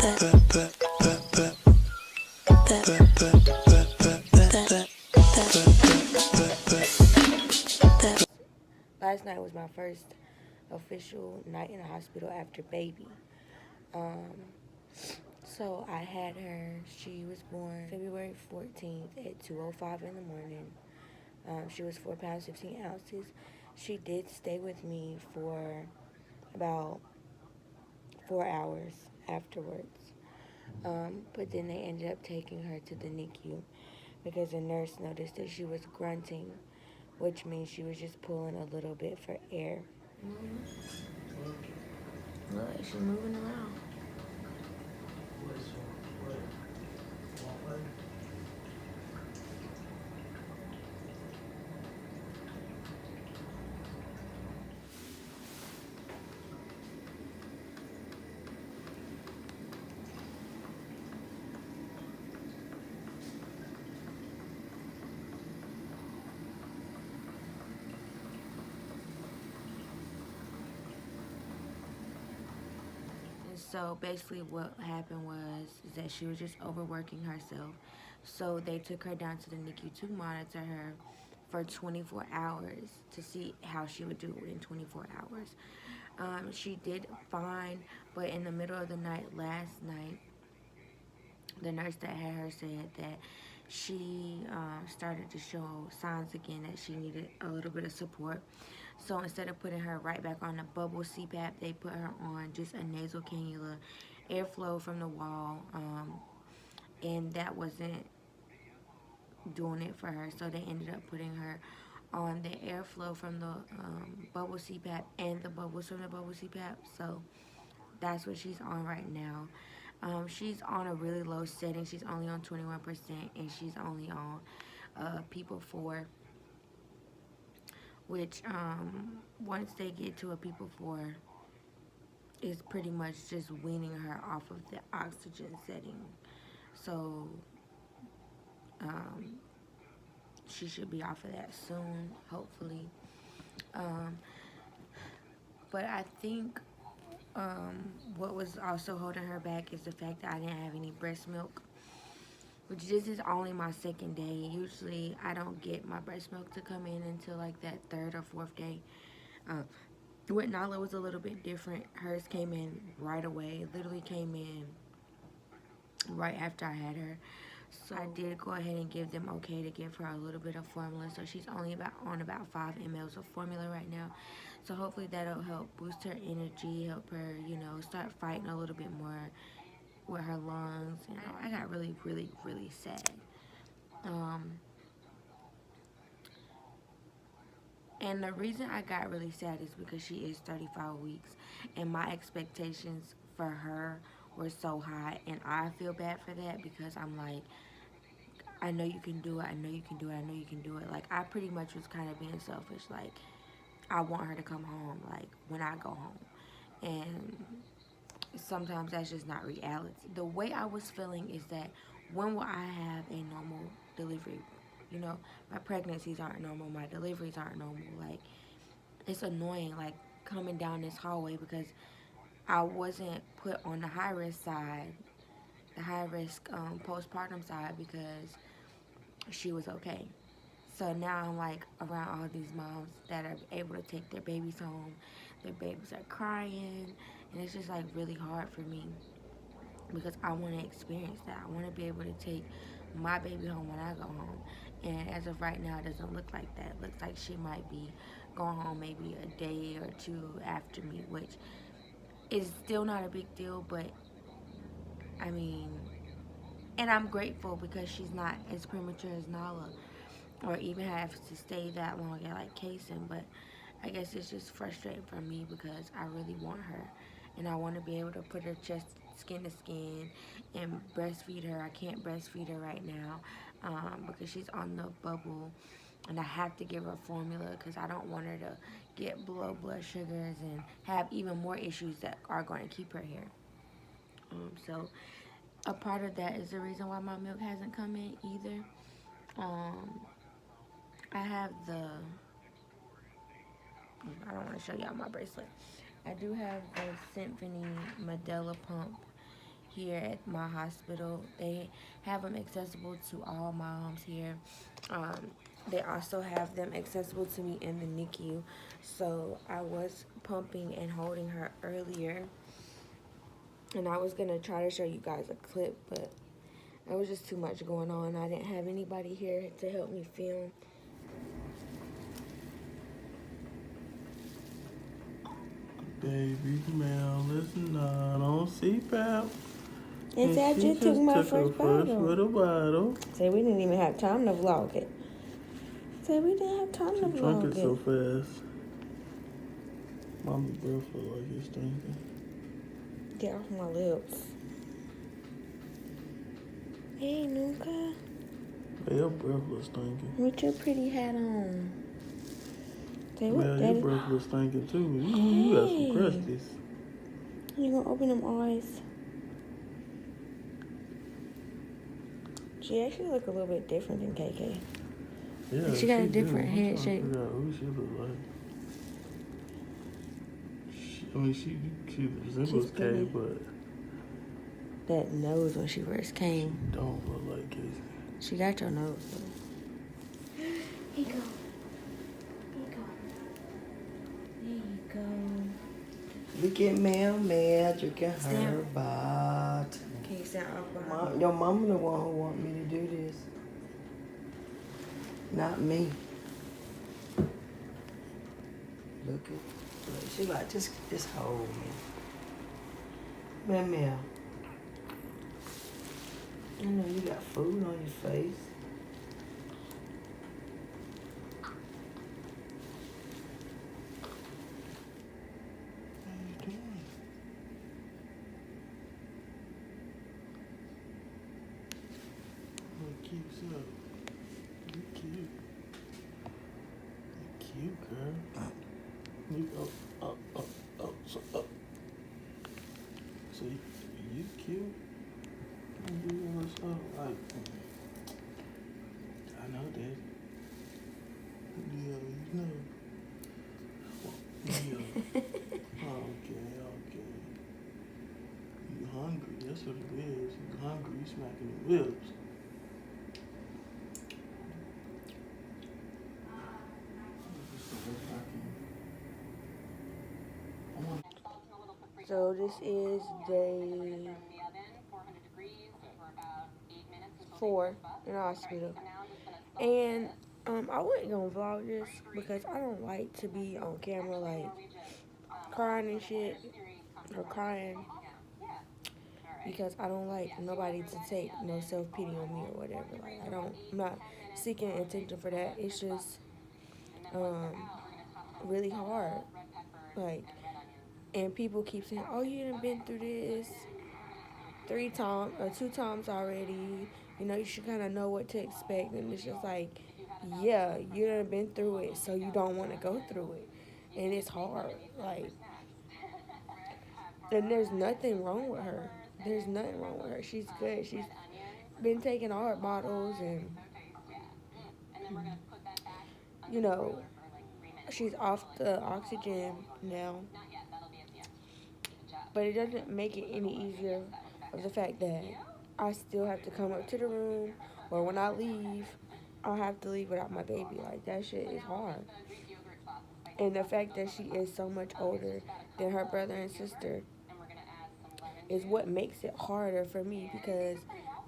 Last night was my first official night in the hospital after baby. Um, so I had her. She was born February 14th at 2:05 in the morning. She was 4 pounds 15 ounces. She did stay with me for about 4 hours afterwards. But then they ended up taking her to the NICU because the nurse noticed that she was grunting, which means she was just pulling a little bit for air. Look, she's moving around. So basically what happened was that she was just overworking herself. So they took her down to the NICU to monitor her for 24 hours to see how she would do in 24 hours. She did fine, but in the middle of the night last night, the nurse that had her said that she started to show signs again that she needed a little bit of support. So instead of putting her right back on the bubble CPAP, they put her on just a nasal cannula, airflow from the wall, and that wasn't doing it for her. So they ended up putting her on the airflow from the bubble CPAP and the bubbles from the bubble CPAP. So that's what she's on right now. She's on a really low setting. She's only on 21%, and she's only on people 4, which once they get to a people 4, is pretty much just weaning her off of the oxygen setting. So she should be off of that soon, hopefully. But I think what was also holding her back is the fact that I didn't have any breast milk, which this is only my 2nd day. Usually I don't get my breast milk to come in until like that 3rd or 4th day. With Nala was a little bit different. Hers came in right away. It literally came in right after I had her. So I did go ahead and give them okay to give her a little bit of formula. So she's only on about 5 mLs of formula right now. So hopefully that'll help boost her energy, help her, start fighting a little bit more with her lungs. I got really, really, really sad. And the reason I got really sad is because she is 35 weeks, and my expectations for her were so high, and I feel bad for that because I'm like, I know you can do it, I know you can do it, I know you can do it. Like, I pretty much was kind of being selfish. Like, I want her to come home, like, when I go home. And sometimes that's just not reality. The way I was feeling is that, when will I have a normal delivery? My pregnancies aren't normal, my deliveries aren't normal. Like, it's annoying, like, coming down this hallway because I wasn't put on the high risk side, the high risk postpartum side, because she was okay. So now I'm like around all these moms that are able to take their babies home. Their babies are crying, and it's just like really hard for me because I want to experience that. I want to be able to take my baby home when I go home. And as of right now, it doesn't look like that. It looks like she might be going home maybe a day or 2 after me, which is still not a big deal, but I mean, and I'm grateful because she's not as premature as Nala, or even have to stay that long at like Kaysen. But I guess it's just frustrating for me because I really want her, and I want to be able to put her chest skin to skin and breastfeed her. I can't breastfeed her right now because she's on the bubble, and I have to give her formula because I don't want her to get low blood sugars and have even more issues that are going to keep her here. So a part of that is the reason why my milk hasn't come in either. I have I don't want to show y'all my bracelet. I do have the Symphony Medela pump here at my hospital. They have them accessible to all moms here. They also have them accessible to me in the NICU. So I was pumping and holding her earlier. And I was going to try to show you guys a clip, but there was just too much going on. I didn't have anybody here to help me film. Baby Mel, listen, not on CPAP. And say I just took my first bottle. Say we didn't even have time to vlog it. Say we didn't have time to vlog it. Drunk it so fast. Mommy breath feel like it's stinking. Get off my lips. Hey, Nuka. Hey, your breath was stinking. With your pretty hat on. Say what, Mel, Daddy? your breath was stinking too. You got some crusties. You gonna open them eyes? She actually look a little bit different than KK. Yeah, She got a different head shape. I forgot who she look like. She resembles Kay, but that nose when she first came. She don't look like Casey. She got your nose though. Here you go. There you go. Look at Mel drinking her bot. Can you stand up behind? Your mama the one who want me to do this. Not me. Look at, she like, just hold me. Mel. I know you got food on your face. Keeps up. You cute. You cute, girl. You up. So up. So you cute. You do all this stuff like. I know that. Yeah, you know. Yeah. Okay. You hungry? That's what it is. You hungry? You smacking the lips. So this is day 4 in the hospital. And I wasn't gonna vlog this because I don't like to be on camera like crying and shit or crying because I don't like nobody to take no self-pity on me or whatever. Like I'm not seeking attention for that. It's just really hard. Like, and people keep saying, oh, you done been through this 3 times or 2 times already. You know, you should kind of know what to expect. And it's just like, yeah, you done been through it, so you don't want to go through it. And it's hard. Like, and there's nothing wrong with her. There's nothing wrong with her. She's good. She's been taking all her bottles and, you know, she's off the oxygen now. But it doesn't make it any easier of the fact that I still have to come up to the room, or when I leave, I'll have to leave without my baby. Like, that shit is hard. And the fact that she is so much older than her brother and sister is what makes it harder for me, because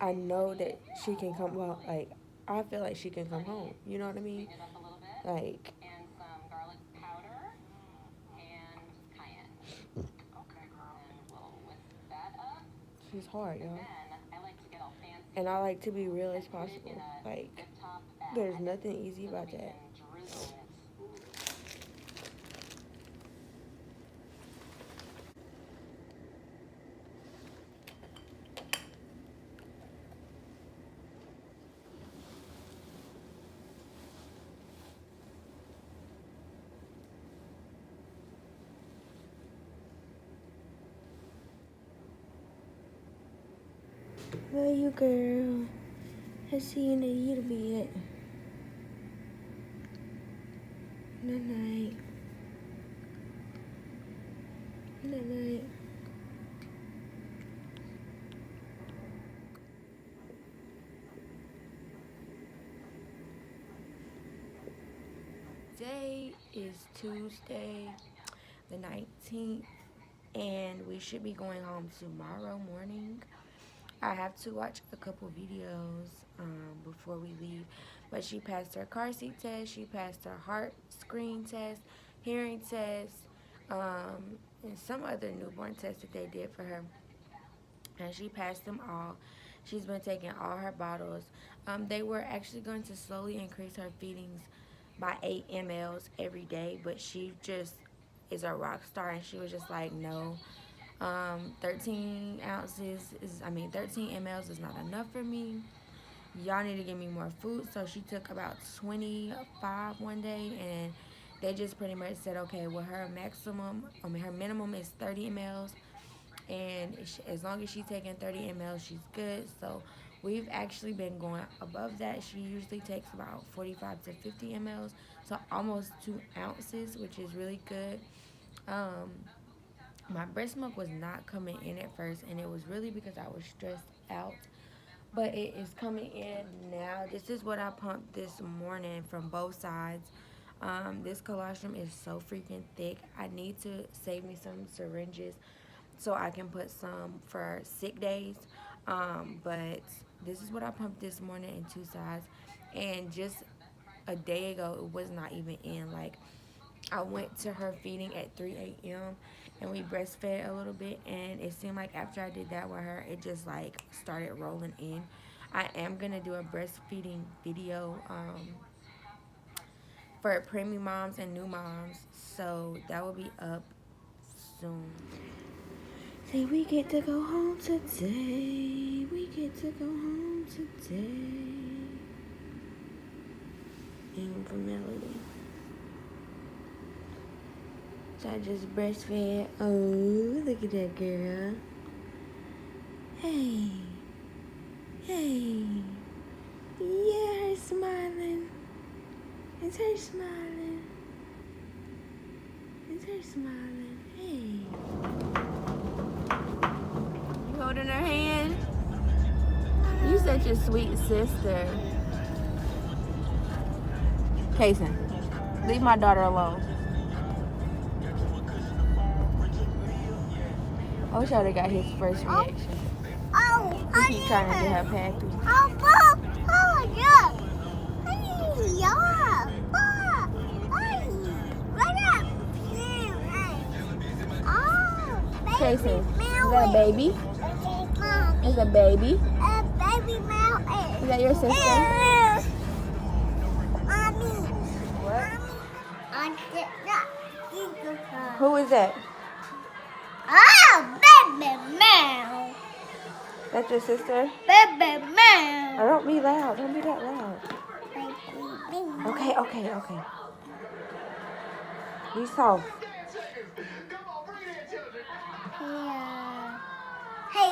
I know that she can come home. Like, I feel like she can come home. You know what I mean? Like, she's hard, y'all. And I like to be real as possible. Like, there's nothing easy about that. Love you, girl. I see you in a little bit. Night night. Night night. today is Tuesday the 19th, and we should be going home tomorrow morning. I have to watch a couple videos before we leave, but she passed her car seat test, she passed her heart screen test, hearing test, and some other newborn test that they did for her, and she passed them all. She's been taking all her bottles. They were actually going to slowly increase her feedings by 8 mLs every day, but she just is a rock star, and she was just like, no. 13 mLs is not enough for me. Y'all need to give me more food. So she took about 25 one day, and they just pretty much said, okay, well, her minimum is 30 mLs, and as long as she's taking 30 mLs, she's good. So we've actually been going above that. She usually takes about 45 to 50 mLs, so almost 2 ounces, which is really good. My breast milk was not coming in at first, and it was really because I was stressed out. But it is coming in now. This is what I pumped this morning from both sides. This colostrum is so freaking thick. I need to save me some syringes so I can put some for sick days. But this is what I pumped this morning in 2 sides. And just a day ago, it was not even in. Like, I went to her feeding at 3 a.m. and we breastfed a little bit, and it seemed like after I did that with her, it just like started rolling in. I am gonna do a breastfeeding video for preemie moms and new moms, so that will be up soon. Say we get to go home today. We get to go home today. And for Melody. So I just breastfed. Oh, look at that girl. Hey. Hey. Yeah, her smiling. It's her smiling. It's her smiling. Hey. You holding her hand? You such a sweet sister. Kason, leave my daughter alone. I wish I would have got his first reaction. He keep trying to get her pappy. Kason, is that a baby? Is a baby? Is that your sister? Who is that? Baby meow. That's your sister? Baby meow. Oh, don't be loud. Don't be that loud. Baby meow. Okay. Be soft. Hey,